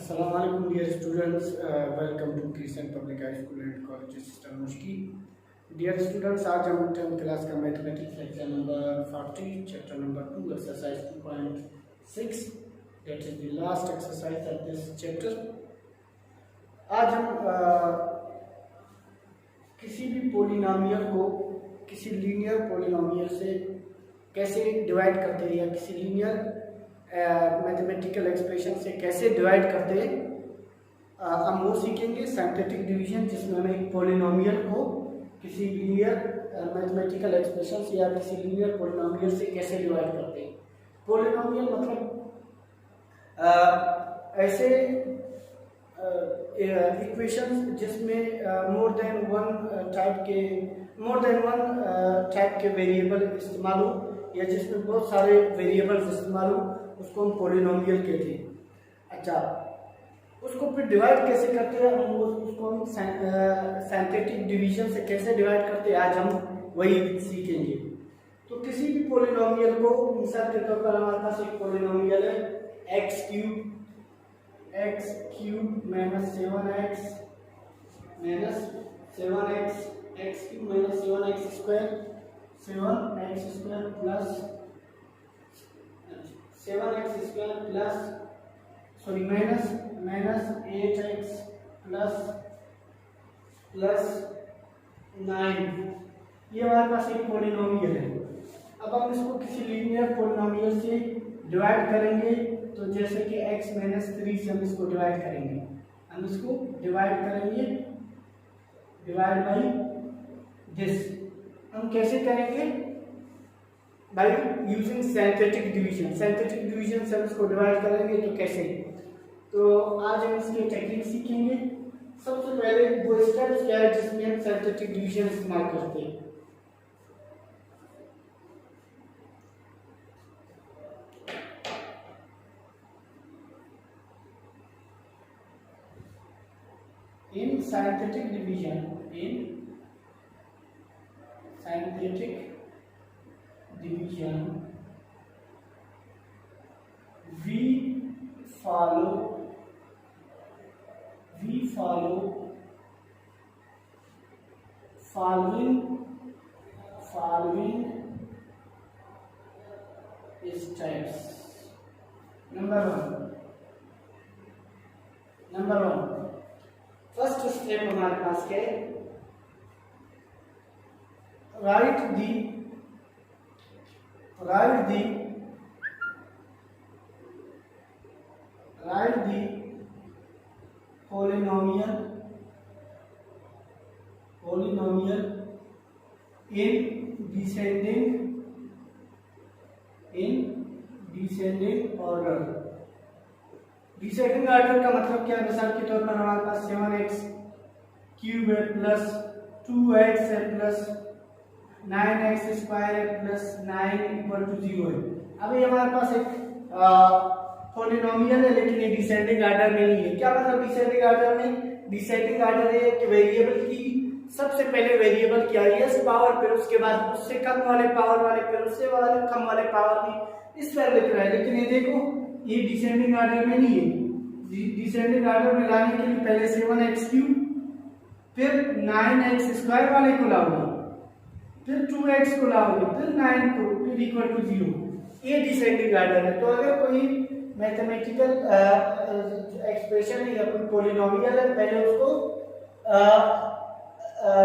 Assalamualaikum dear students, welcome to Christian Public High School and College Sister Mushki. Dear students, आज हम 10th class का mathematics lecture number 40 chapter number 2 exercise 2.6 that is the last exercise of this chapter. आज हम किसी भी polynomial को किसी linear polynomial से कैसे डिवाइड करते हैं या किसी लीनियर मैथमेटिकल एक्सप्रेशन से कैसे डिवाइड करते हैं हम वो सीखेंगे। सिंथेटिक डिवीजन, जिसमें हम एक पोलिनोमियल को किसी लीनियर मैथमेटिकल एक्सप्रेशन से या किसी लीनियर पोलिनोमियल से कैसे डिवाइड करते हैं। पोलिनोमियल मतलब ऐसे इक्वेशंस जिसमें मोर देन वन टाइप के वेरिएबल इस्तेमाल हो या जिसमें बहुत सारे वेरिएबल्स इस्तेमाल हो, उसको हम पोलिनोमियल कहते हैं। अच्छा, उसको फिर डिवाइड कैसे करते हैं, हम उसको हम सिंथेटिक डिवीजन से कैसे डिवाइड करते हैं, आज हम वही सीखेंगे। तो किसी भी पोलिनोमियल को मिसाल के तौर पर हमारे पास एक पोलिनोमियल है x cube minus 7x x cube minus 7x square plus 7x square minus 8x plus 9, ये हमारे पास एक पोलिनोमियल है। अब हम इसको किसी लीनियर पोलिनोमियल से डिवाइड करेंगे, तो जैसे कि x माइनस 3 से हम इसको डिवाइड करेंगे, हम इसको डिवाइड बाई दिस। हम कैसे करेंगे? By using synthetic division. Synthetic division से हम इसको डिवाइड करेंगे तो कैसे, तो आज हम इसकी टेक्निक सीखेंगे। सबसे पहले वो स्टेप्स क्या है जिसमें हम सिंथेटिक डिवीजन इस्तेमाल करते हैं। In synthetic division, we follow following steps. Number one, first step हमारे पास क्या है? Right the polynomial in descending order। Descending order का मतलब क्या है? मिसाल के तौर पर हमारे पास 7x क्यूब है प्लस 2x है प्लस 9x स्क्वायर है प्लस 9 इक्वल टू 0 है। अभी हमारे पास एक पोलिनोमियल है, लेकिन ये डिसेंडिंग ऑर्डर में नहीं है। क्या मतलब डिसेंडिंग ऑर्डर में? डिसेंडिंग ऑर्डर है कि वेरिएबल की सबसे पहले वेरिएबल की हाईएस्ट पावर, फिर उसके बाद उससे कम वाले पावर वाले, फिर उससे वाले कम वाले पावर में, इस तरह लिख रहा है। लेकिन ये देखो, ये डिसेंडिंग ऑर्डर में नहीं है। डिसेंडिंग ऑर्डर में लाने के लिए पहले 7x क्यूब, फिर 9x स्क्वायर वाले को लाओगे, फिर 2x को लाओगे, फिर 9 को, फिर इक्वल टू 0। ये डिसेंडिंग ऑर्डर है। तो अगर कोई मैथमेटिकल एक्सप्रेशन है या कोई पोलिनोमियल है, पहले उसको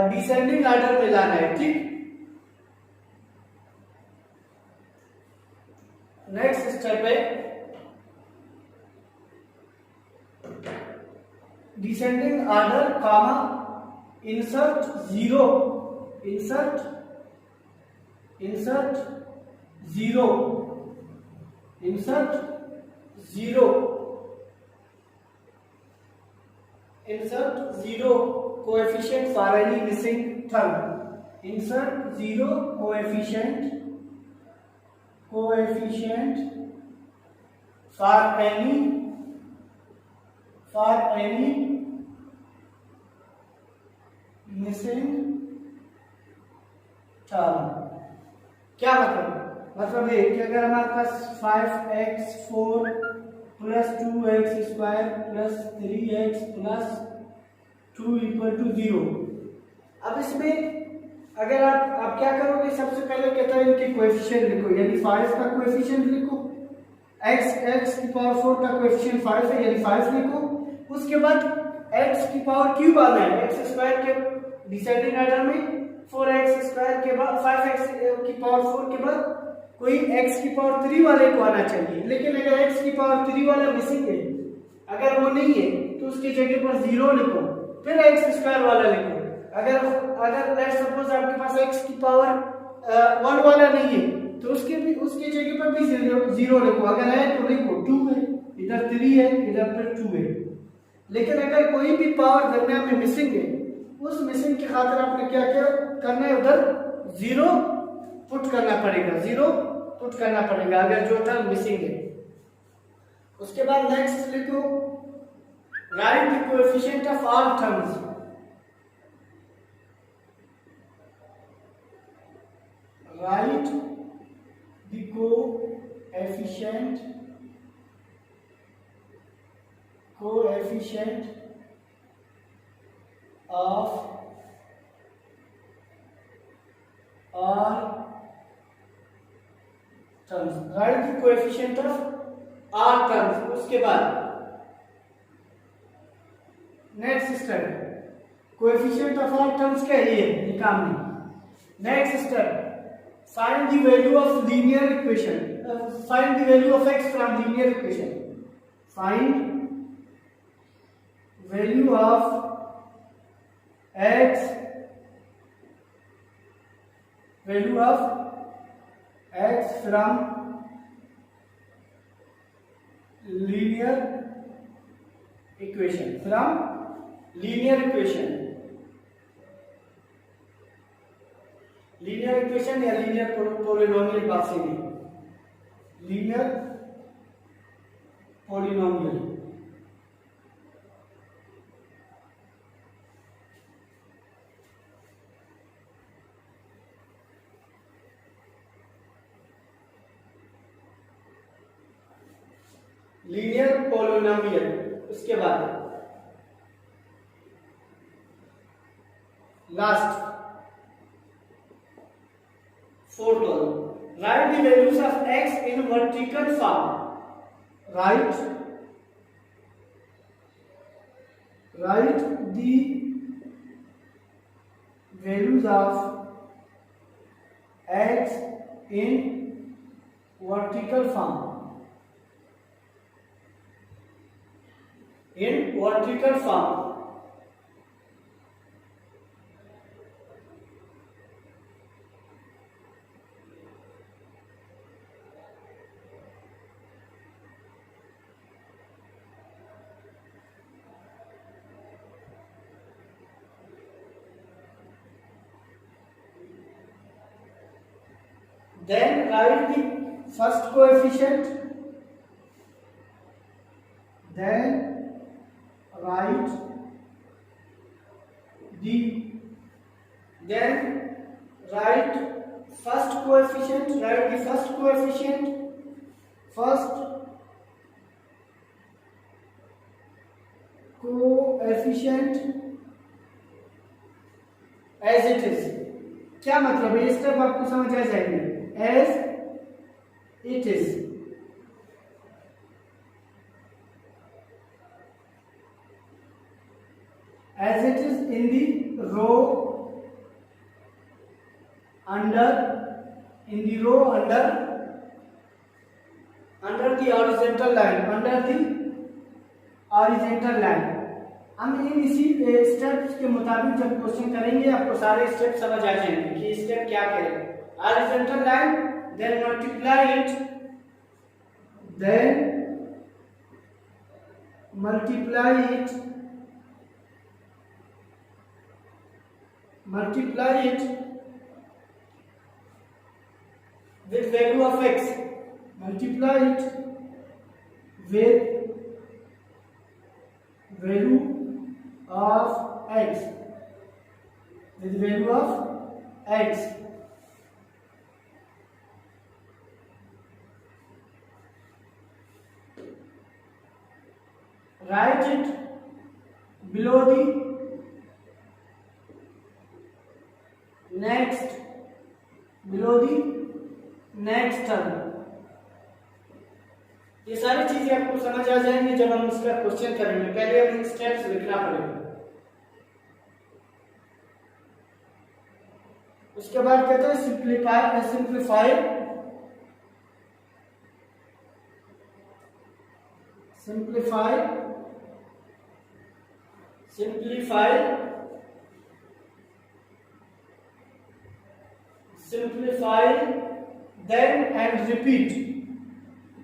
डिसेंडिंग ऑर्डर में लाना है। ठीक, नेक्स्ट स्टेप है descending order comma insert zero coefficient for any missing term। insert zero coefficient for any missing term। क्या मतलब? मतलब ये कि अगर हमारे पास 5x4 plus 2x square plus 3x plus 2 equal to 0। अब इसमें अगर आप क्या करोगे, सबसे पहले कहता है इनके कोएफिशिएंट लिखो, यानी 5 का कोएफिशिएंट लिखो, x की पावर 4 का कोएफिशिएंट 5 है यानी 5 लिखो। उसके बाद x की पावर क्यूब आना है, x स्क्वायर के डिसेंडिंग ऑर्डर में 4x स्क्वायर के बाद 5x की पावर 4 के बाद कोई x की पावर 3 वाले को आना चाहिए। लेकिन अगर x की पावर 3 वाला मिसिंग है, अगर वो नहीं है तो उसकी जगह पर 0 लिखो, फिर x स्क्वायर वाला लिखो। अगर लेट्स सपोज आपके पास x की पावर 1 वाला नहीं है तो उसकी जगह पर भी 0 लिखो। अगर है तो लिखो 2 है, इधर 3 है, इधर फिर 2 है। लेकिन अगर कोई भी पावर दरमियान में मिसिंग है, उस मिसिंग की खातिर आपने क्या करना है, उधर 0 पुट करना पड़ेगा, 0 पुट करना पड़ेगा अगर जो टर्म मिसिंग है। उसके बाद नेक्स्ट लिखो, right the coefficient of all terms. Right the coefficient of all terms। Right the coefficient of all terms. उसके बाद next step, coefficient of all terms क्या है, ये काम नहीं। Next step, find the value of linear equation, find the value of x from linear equation. Find value of x, value of x from linear equation, from linear equation। linear equation या linear polynomial बात से नहीं, linear polynomial। Linear polynomial. उसके बाद last fourth one, right the values of x in vertical form. Right the values of x in vertical form, in vertical form। Then write the first coefficient, then write first coefficient, write the first coefficient as it is। क्या मतलब है, step आपको समझ आ जाएंगे। as it is, as it is in the row under the horizontal line, हम इन इसी steps के मुताबिक जब क्वेश्चन करेंगे आपको सारे स्टेप समझ आ जाएंगे कि स्टेप क्या करें। horizontal line, then multiply it, with value of x, multiply it with value of x, with value of x। write it below the next term। ये सारी चीजें आपको समझ आ जाएंगी जब हम इसका क्वेश्चन करेंगे। पहले हमें स्टेप्स लिखना पड़ेगा, उसके बाद कहते हैं simplify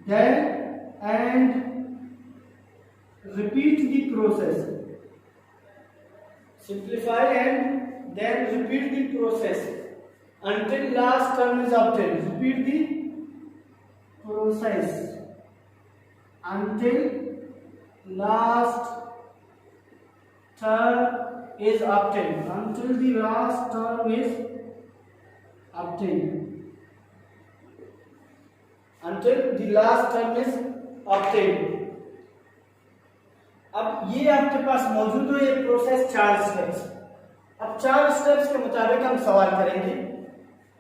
then and repeat the process। Simplify and then repeat the process until last term is obtained। Repeat the process until last term is obtained। Until the last term is obtained। Until the last term is obtained। अब ये आपके पास मौजूद है ये process 4 steps. अब 4 steps के मुताबिक हम सवाल करेंगे।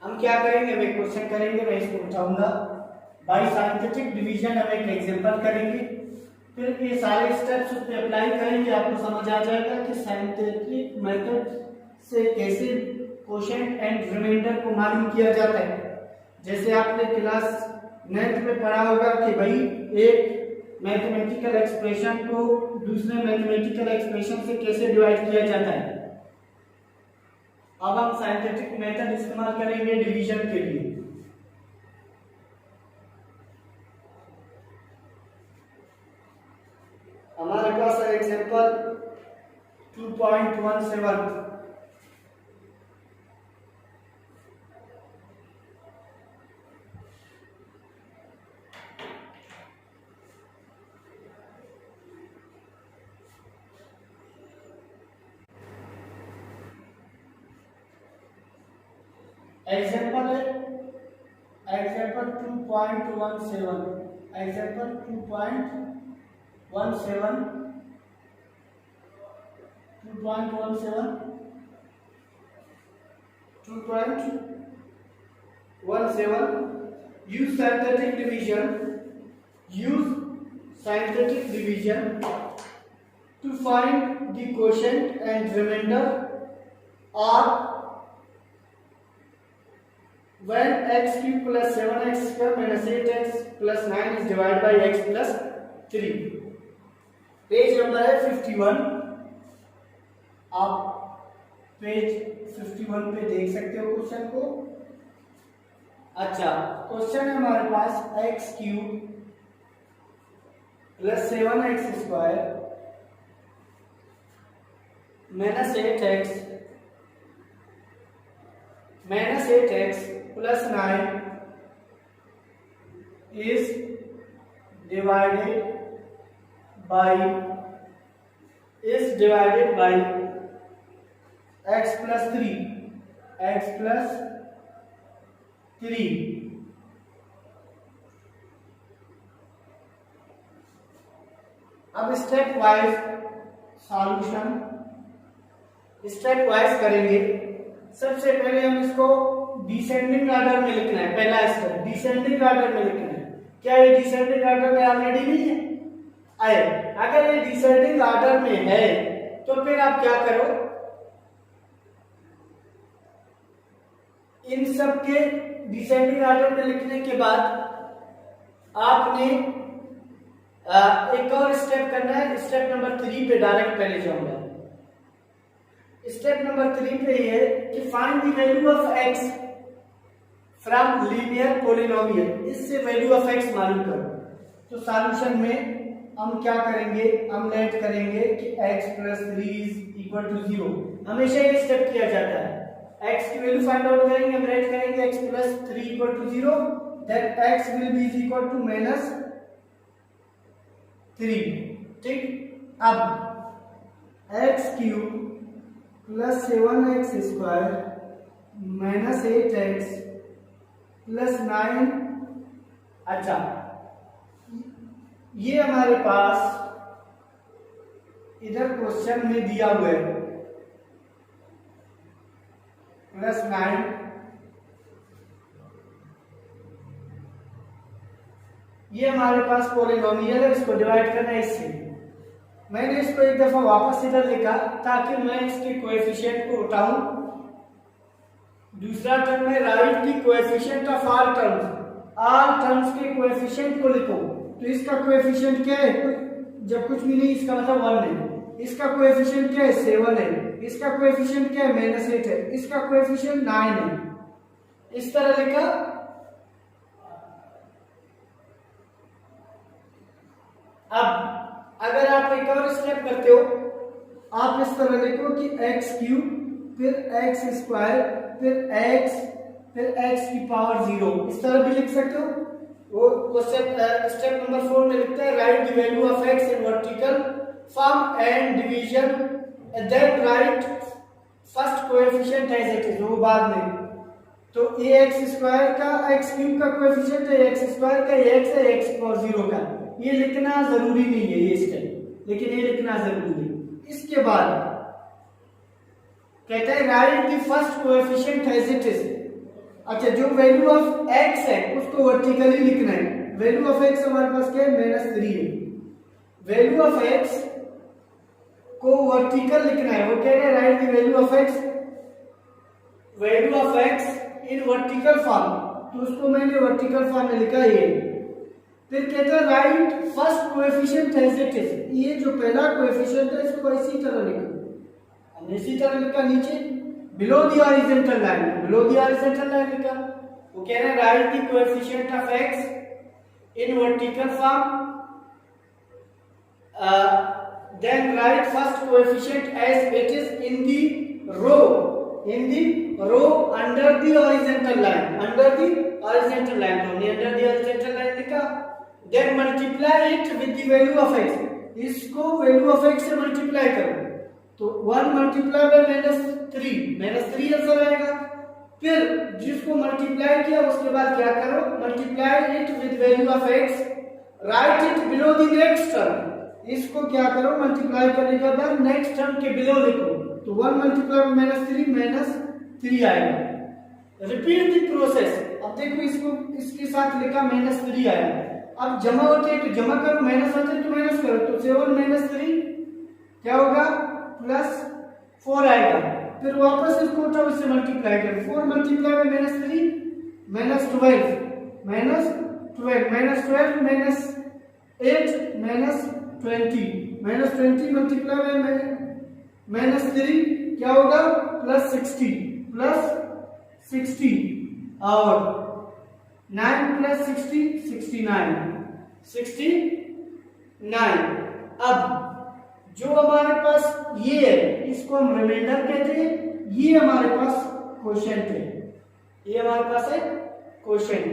हम क्या करेंगे, हम एक क्वेश्चन करेंगे, मैं इसको उठाऊंगा बाय साइंटिफिक डिवीजन, हम एक एग्जांपल करेंगे, फिर ये सारे स्टेप्स उस पे अप्लाई करेंगे। आपको समझ आ जाएगा कि साइंटिफिक मेथड से कैसे क्वोशिएंट एंड रिमाइंडर को मालूम किया जाता है। जैसे आपने क्लास 9th में पढ़ा होगा कि भाई एक मैथमेटिकल एक्सप्रेशन को दूसरे मैथमेटिकल एक्सप्रेशन से कैसे डिवाइड किया जाता है। अब हम साइंटिफिक मेथड इस्तेमाल करेंगे डिवीजन के लिए। हमारे पास है example 2.17। Example 2.17। Example 2.17 use synthetic division to find the quotient and remainder or when x cube plus 7x square minus 8x plus 9 is divided by x plus 3। Page number है 51। आप page 51 पे देख सकते हो क्वेश्चन को। अच्छा, question है हमारे पास x cube plus 7x square minus 8x plus 9 is divided by x plus 3। अब स्टेप वाइज करेंगे। सबसे पहले हम इसको डिसेंडिंग ऑर्डर में लिखना है। पहला स्टेप डिसेंडिंग ऑर्डर में लिखना है। क्या ये डिसेंडिंग ऑर्डर में ऑलरेडी नहीं है? आए, अगर ये डिसेंडिंग ऑर्डर में है तो फिर आप क्या करो, इन सब के डिसेंडिंग ऑर्डर में लिखने के बाद आपने एक और स्टेप करना है। स्टेप नंबर 3 पे डायरेक्ट पहले जाऊंगा। स्टेप नंबर 3 पे ये कि find the value of x from linear polynomial. इससे वैल्यू ऑफ x मालूम करो। तो सॉल्यूशन में हम क्या करेंगे, हम लेट करेंगे कि x plus 3 is equal to 0। हमेशा ये स्टेप किया जाता है। x की वैल्यू फाइंड आउट करेंगे, हम लेट करेंगे x plus 3 equal to 0, then x will be equal to minus 3। ठीक, अब x cube plus 7x square minus 8x plus 9। अच्छा, ये हमारे पास इधर क्वेश्चन में दिया हुआ है +9 ये हमारे पास पॉलिनोमियल है, इसको डिवाइड करना है इससे। मैंने इसको एक दफा वापस इधर लिखा ताकि मैं इसके कोएफिशिएंट को उठाऊं। दूसरा टर्म में राइट की कोएफिशिएंट ऑफ ऑल टर्म्स के कोएफिशिएंट को लिखो। तो इसका कोएफिशिएंट क्या है, जब कुछ भी नहीं इसका मतलब 1 है। इसका कोएफिशिएंट क्या है, 7 है। इसका कोएफिशिएंट क्या है, -8 है। इसका कोएफिशिएंट 9 है। इस तरह लिखा। अब अगर आप एक और स्टेप करते हो, आप इस तरह लिखो कि x³ फिर x² फिर x की पावर 0, इस तरह भी लिख सकते हो। वो क्वेश्चन स्टेप नंबर 4 में लिखता है write the value of x in vertical form and division then write first coefficient as it is, वो बाद में। तो ax² का x³ का कोएफिशिएंट है, x² का x है, x की पावर 0 का। ये लिखना जरूरी नहीं है ये स्टेप, लेकिन ये लिखना जरूरी है। इसके बाद कहता है write the first coefficient as it is. अच्छा, जो वैल्यू ऑफ x है उसको वर्टिकली लिखना है। वैल्यू ऑफ x हमारे पास क्या है, -3 है। वैल्यू ऑफ x को वर्टिकल लिखना है। वो कह रहे हैं write the value of x in vertical form, तो उसको मैंने वर्टिकल फॉर्म में लिखा है। फिर कहता है write first coefficient as it is. ये जो पहला कोएफिशिएंट है इसको इसी तरह लिखो। हमने इसी तरह लिखा नीचे below the horizontal line, below the horizontal line लिखा। वो कह रहे हैं write the coefficient of x in vertical form then write first coefficient as it is in the row under the horizontal line, under the horizontal line. तो हमने under the horizontal line लिखा। Then multiply it with the value of x, इसको value of x से multiply करो। तो 1 multiply by -3 answer आएगा। फिर जिसको मल्टीप्लाई किया उसके बाद क्या करो, multiply it with value of x, right it below the next term. इसको क्या करो, मल्टीप्लाई करने के बाद नेक्स्ट टर्म के बिलो लिखो। तो 1 मल्टीप्लाई बाय -3 आएगा। Repeat the process. अब देखो इसको इसके साथ लिखा -3 आया। अब जमा होते हैं तो जमा करो, माइनस होते हैं तो माइनस करो। तो 7 - 3 क्या होगा, +4 आएगा। फिर वापस इसको उठाओ, इससे मल्टीप्लाई करो। 4 मल्टीप्लाई बाय -3 -12 -8 -20 मल्टीप्लाई बाय -3 क्या होगा, +60 और 9 + 60 69। अब जो हमारे पास ये है इसको हम रिमाइंडर कहते हैं। ये हमारे पास क्वोशिएंट है, ये हमारे पास है क्वोशिएंट,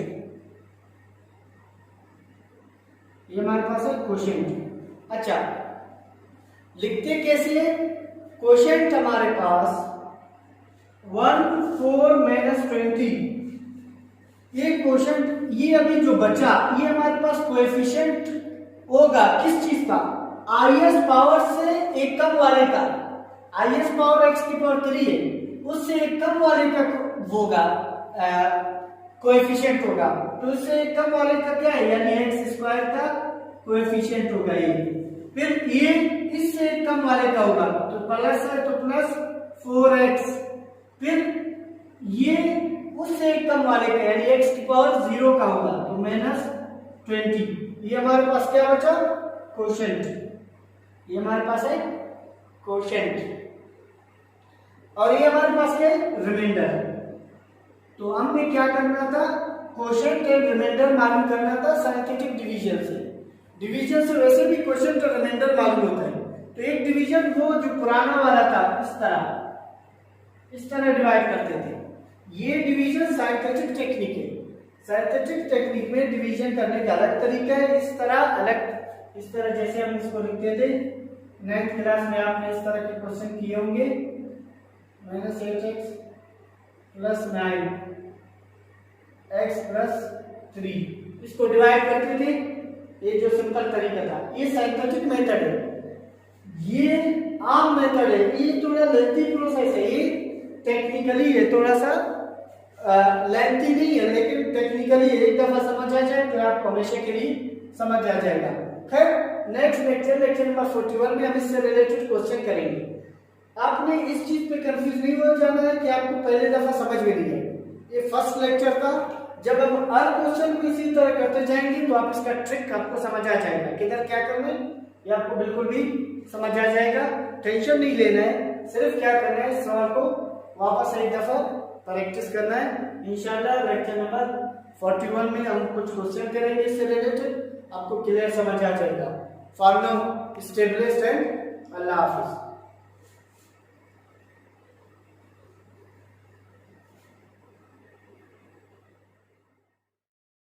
ये हमारे पास है क्वोशिएंट। अच्छा, लिखते कैसे है, क्वोशिएंट हमारे पास 1 4 -20। ये क्वोशिएंट, ये अभी जो बचा ये हमारे पास कोएफिशिएंट होगा किस चीज का, आईएस पावर से एक कम वाले का। आईएस पावर x की पावर 3 है, उससे एक कम वाले का होगा कोएफिशिएंट होगा। तो उससे एक कम वाले का क्या है, यानी x² का कोएफिशिएंट होगा ये। फिर ये इससे एक कम वाले का होगा, तो प्लस है तो +4x। फिर ये उससे एक कम वाले का यानी x की पावर 0 का होगा, तो -20। ये हमारे पास क्या बचा, क्वोशिएंट। ये हमारे पास है क्वोशिएंट और ये हमारे पास है रिमाइंडर। तो हमें क्या करना था, क्वोशिएंट एंड रिमाइंडर मालूम करना था साइंटिफिक डिवीजन से। डिवीजन से वैसे भी क्वोशिएंट और रिमाइंडर मालूम होता है। तो एक डिवीजन वो जो पुराना वाला था इस तरह डिवाइड करते थे। ये डिवीजन साइंटिफिक टेक्निक है। साइंटिफिक टेक्निक में डिवीजन करने का अलग तरीका है, इस तरह जैसे हम इसको लिखते थे 9th क्लास में, आपने इस तरह के क्वेश्चन किए होंगे। -8x + 9 x + 3 इसको डिवाइड करते थे। ये जो सिंपल तरीका था, ये साइंटिफिक मेथड है। ये आम मेथड है, ये थोड़ा लेंथी प्रोसेस है, ये टेक्निकली है, थोड़ा सा लेंथी नहीं है लेकिन टेक्निकली एक दफा समझ आ जाए तो आपको हमेशा के लिए समझ आ जाएगा। खैर नेक्स्ट लेक्चर नंबर 41 में हम इससे रिलेटेड क्वेश्चन करेंगे। आपने इस चीज पे कंफ्यूज नहीं हो जाना है कि आपको पहले दफा समझ में नहीं है, ये फर्स्ट लेक्चर था। जब हम हर क्वेश्चन को इसी तरह करते जाएंगे तो आप इसका ट्रिक आपको समझ आ जाएगा, किधर क्या करना है ये आपको बिल्कुल भी समझ आ जाएगा। टेंशन नहीं लेना है, सिर्फ क्या करना है सवाल को वापस एक दफा प्रैक्टिस करना है। इंशाल्लाह लेक्चर नंबर 41 में हम कुछ क्वेश्चन करेंगे इससे रिलेटेड, आपको क्लियर समझ आ जाएगा। For now stay blessed and Allah Hafiz.